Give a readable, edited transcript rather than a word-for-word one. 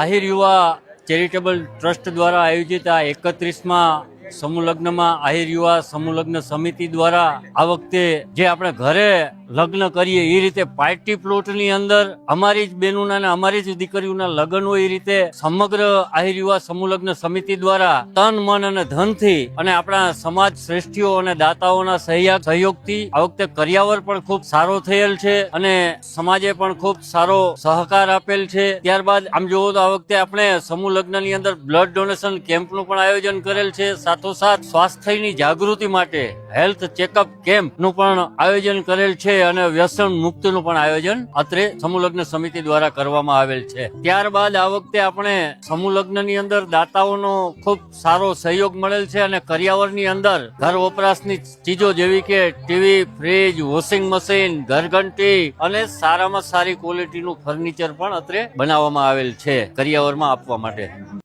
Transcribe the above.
આહિર યુવા charitable trust દ્વારા આયોજિત આ 31માં સમૂહ લગ્નમાં આહિર યુવા સમૂહ લગ્ન સમિતિ દ્વારા આ વખતે જે આપણે ઘરે લગ્ન કરીએ એ રીતે પાર્ટી પ્લોટની અંદર અમારી જ બહેનોના અને અમારી જ દીકરીઓના લગ્ન હોય એ રીતે સમગ્ર આહિર યુવા સમૂહ લગ્ન સમિતિ દ્વારા તન મન અને ધનથી અને આપણા સમાજ શ્રેષ્ઠીઓ અને દાતાઓના સહયોગથી આ વખતે કર્યાવર પણ ખૂબ સારો થયેલ છે અને સમાજે પણ ખૂબ સારો સહકાર આપેલ છે। ત્યારબાદ આમ જોવો તો આ વખતે આપણે સમૂહ લગ્નની અંદર બ્લડ ડોનેશન કેમ્પનું પણ આયોજન કરેલ છે। સાથોસાથ સ્વાસ્થ્યની જાગૃતિ માટે હેલ્થ ચેકઅપ કેમ્પનું પણ આયોજન કરેલ છે અને વ્યસન મુક્તિનું પણ આયોજન અત્રે સમૂહ લગ્ન સમિતિ દ્વારા કરવામાં આવેલ છે। ત્યારબાદ આ વખતે આપણે સમૂહ લગ્નની અંદર દાતાઓનો ખૂબ સારો સહયોગ મળેલ છે અને કર્યાવરની અંદર ઘર વપરાશની ચીજો જેવી કે ટીવી, ફ્રીજ, વોશિંગ મશીન, ઘરઘંટી અને સારામાં સારી ક્વોલિટીનું ફર્નિચર પણ અત્રે બનાવવામાં આવેલ છે કર્યાવરમાં આપવા માટે।